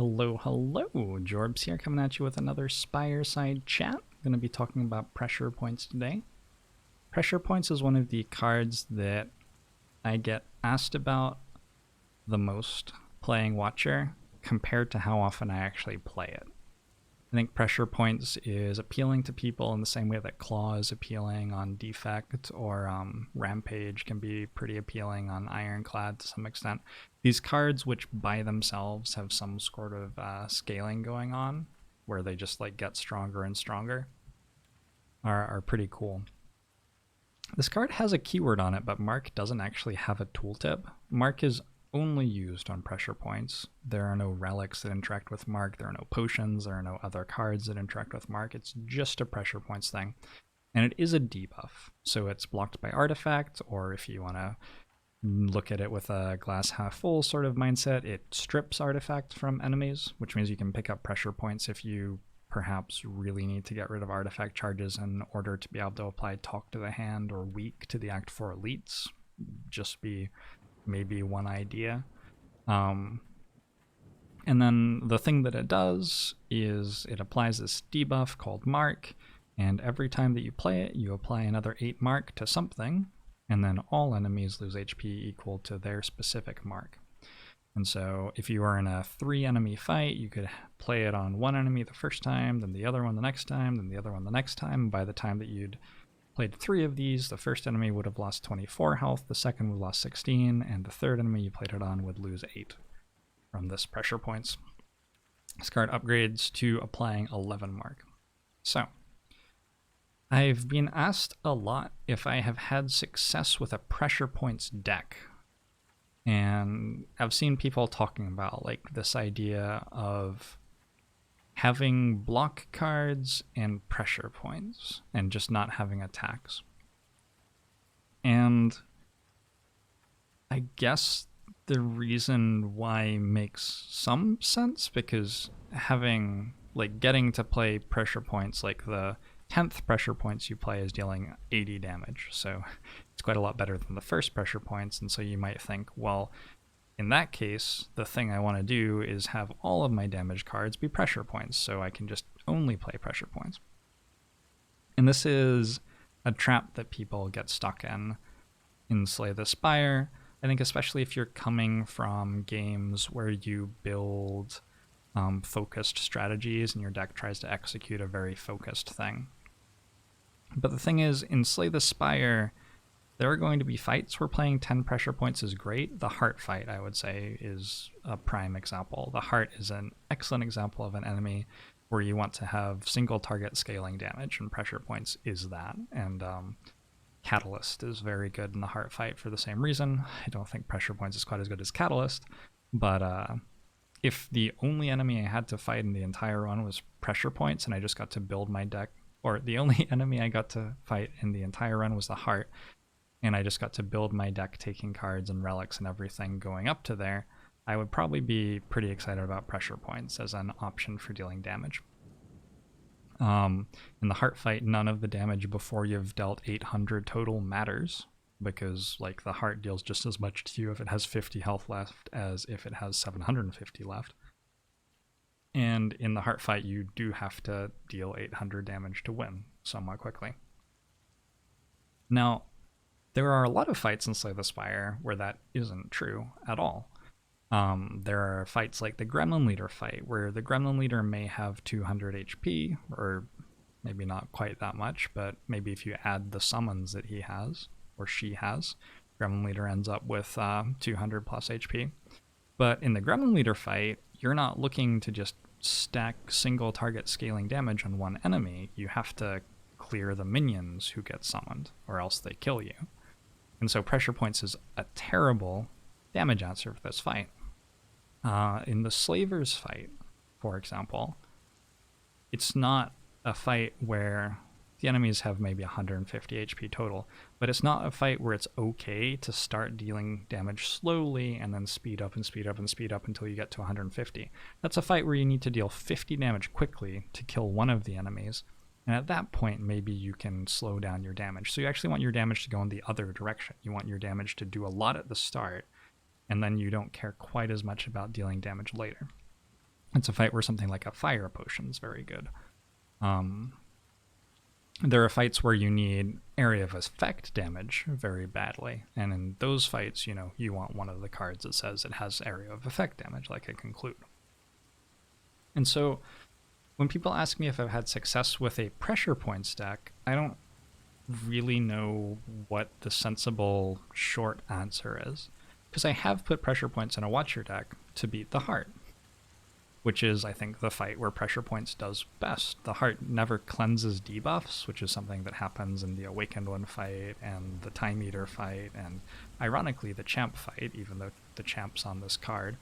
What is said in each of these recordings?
Hello, Jorbs here, coming at you with another Spire side chat. I'm going to be talking about pressure points today. Pressure points is one of the cards that I get asked about the most playing Watcher compared to how often I actually play it. I think pressure points is appealing to people in the same way that Claw is appealing on Defect, or Rampage can be pretty appealing on Ironclad to some extent. These cards, which by themselves have some sort of scaling going on, where they just like get stronger and stronger, are pretty cool. This card has a keyword on it, but Mark doesn't actually have a tooltip. Mark is only used on pressure points. There are no relics that interact with Mark, there are no potions, there are no other cards that interact with Mark. It's just a pressure points thing. And it is a debuff, so it's blocked by artifact, or if you want to look at it with a glass half full sort of mindset, it strips artifact from enemies, which means you can pick up pressure points if you perhaps really need to get rid of artifact charges in order to be able to apply Talk to the Hand or Weak to the Act 4 elites. Just be maybe one idea. And then the thing that it does is it applies this debuff called Mark, and every time that you play it, you apply another 8 Mark to something, and then all enemies lose HP equal to their specific mark. And so if you are in a 3 enemy fight, you could play it on one enemy the first time, then the other one the next time, then the other one the next time. By the time that you'd played 3 of these, the first enemy would have lost 24 health, the second would have lost 16, and the third enemy you played it on would lose 8 from this pressure points. This card upgrades to applying 11 Mark. So, I've been asked a lot if I have had success with a pressure points deck. And I've seen people talking about like this idea of having block cards and pressure points and just not having attacks. And I guess the reason why makes some sense, because having like getting to play pressure points, like the 10th pressure points you play is dealing 80 damage, so it's quite a lot better than the first pressure points. And so you might think, well, in that case, the thing I want to do is have all of my damage cards be pressure points, so I can just only play pressure points. And this is a trap that people get stuck in Slay the Spire. I think especially if you're coming from games where you build focused strategies and your deck tries to execute a very focused thing. But the thing is, in Slay the Spire, there are going to be fights where playing 10 pressure points is great. The Heart fight, I would say, is a prime example. The Heart is an excellent example of an enemy where you want to have single target scaling damage, and pressure points is that. And Catalyst is very good in the Heart fight for the same reason. I don't think pressure points is quite as good as Catalyst, but if the only enemy I had to fight in the entire run was pressure points and I just got to build my deck, or the only enemy I got to fight in the entire run was the Heart, and I just got to build my deck taking cards and relics and everything going up to there, I would probably be pretty excited about pressure points as an option for dealing damage. In the Heart fight, none of the damage before you've dealt 800 total matters, because like the Heart deals just as much to you if it has 50 health left as if it has 750 left. And in the Heart fight, you do have to deal 800 damage to win somewhat quickly. Now, there are a lot of fights in Slay the Spire where that isn't true at all. There are fights like the Gremlin Leader fight, where the Gremlin Leader may have 200 HP, or maybe not quite that much, but maybe if you add the summons that he has, or she has, Gremlin Leader ends up with 200 plus HP. But in the Gremlin Leader fight, you're not looking to just stack single target scaling damage on one enemy. You have to clear the minions who get summoned, or else they kill you. And so pressure points is a terrible damage answer for this fight. In the Slavers fight, for example, it's not a fight where the enemies have maybe 150 HP total, but it's not a fight where it's okay to start dealing damage slowly and then speed up and speed up and speed up until you get to 150. That's a fight where you need to deal 50 damage quickly to kill one of the enemies, and at that point maybe you can slow down your damage. So you actually want your damage to go in the other direction. You want your damage to do a lot at the start, and then you don't care quite as much about dealing damage later. It's a fight where something like a fire potion is very good. There are fights where you need area of effect damage very badly, and in those fights, you know, you want one of the cards that says it has area of effect damage, like a Conclude. And so when people ask me if I've had success with a pressure points deck, I don't really know what the sensible short answer is, because I have put pressure points in a Watcher deck to beat the Heart, which is, I think, the fight where pressure points does best. The Heart never cleanses debuffs, which is something that happens in the Awakened One fight and the Time Eater fight, and ironically the Champ fight, even though the Champ's on this card.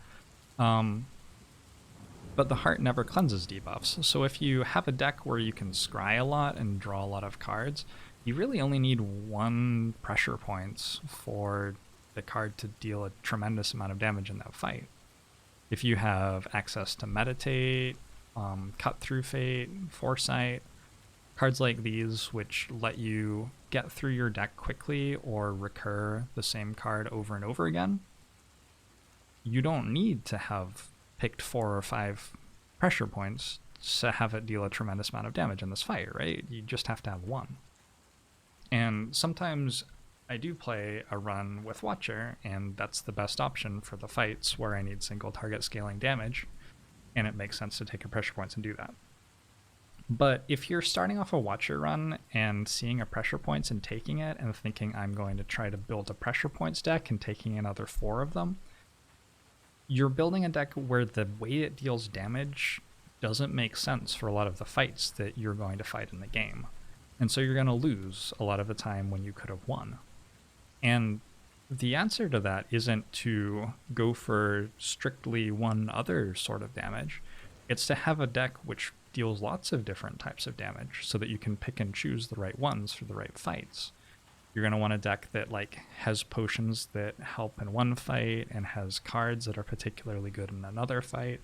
But the Heart never cleanses debuffs, so if you have a deck where you can scry a lot and draw a lot of cards, you really only need 1 pressure points for the card to deal a tremendous amount of damage in that fight. If you have access to Meditate, Cut Through Fate, Foresight, cards like these which let you get through your deck quickly or recur the same card over and over again, you don't need to have picked 4 or 5 pressure points to have it deal a tremendous amount of damage in this fight, right? You just have to have 1. And sometimes I do play a run with Watcher, and that's the best option for the fights where I need single target scaling damage, and it makes sense to take a pressure points and do that. But if you're starting off a Watcher run and seeing a pressure points and taking it and thinking I'm going to try to build a pressure points deck and taking another 4 of them, you're building a deck where the way it deals damage doesn't make sense for a lot of the fights that you're going to fight in the game. And so you're going to lose a lot of the time when you could have won. And the answer to that isn't to go for strictly one other sort of damage. It's to have a deck which deals lots of different types of damage so that you can pick and choose the right ones for the right fights. You're going to want a deck that like has potions that help in one fight and has cards that are particularly good in another fight.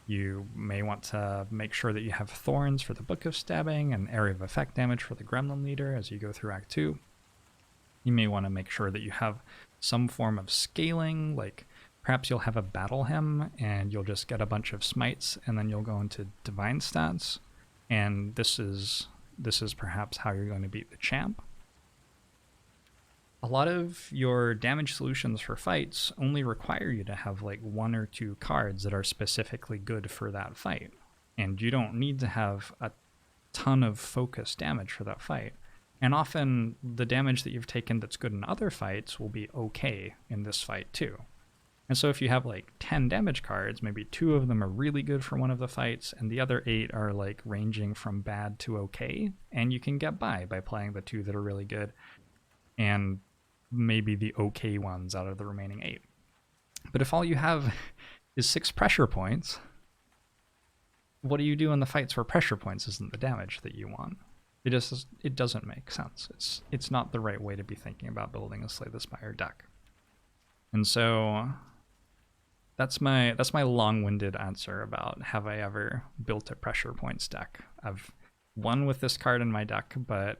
You may want to make sure that you have Thorns for the Book of Stabbing and area of effect damage for the Gremlin Leader as you go through Act 2. You may want to make sure that you have some form of scaling, like perhaps you'll have a Battle Hymn and you'll just get a bunch of smites and then you'll go into divine stats, and this is perhaps how you're going to beat the champ. A lot of your damage solutions for fights only require you to have like 1 or 2 cards that are specifically good for that fight, and you don't need to have a ton of focus damage for that fight. And often the damage that you've taken that's good in other fights will be okay in this fight too. And so if you have like 10 damage cards, maybe 2 of them are really good for one of the fights, and the other 8 are like ranging from bad to okay, and you can get by playing the 2 that are really good, and maybe the okay ones out of the remaining 8. But if all you have is 6 pressure points, what do you do in the fights where pressure points isn't the damage that you want? It doesn't make sense. It's not the right way to be thinking about building a Slay the Spire deck. And so that's my long-winded answer about have I ever built a pressure points deck. I've won with this card in my deck, but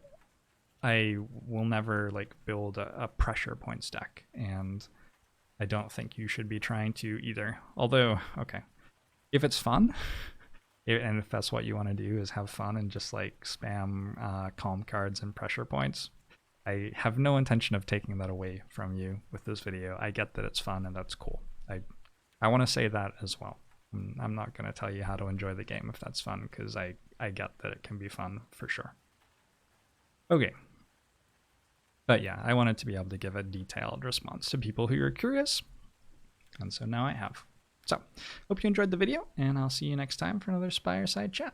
I will never like build a pressure points deck, and I don't think you should be trying to either. Although, okay, if it's fun, and if that's what you want to do is have fun and just like spam calm cards and pressure points, I have no intention of taking that away from you with this video. I get that it's fun and that's cool. I want to say that as well. I'm not going to tell you how to enjoy the game if that's fun, because I get that it can be fun for sure. Okay. But yeah, I wanted to be able to give a detailed response to people who are curious, and so now I have. So, hope you enjoyed the video, and I'll see you next time for another Spire Side Chat.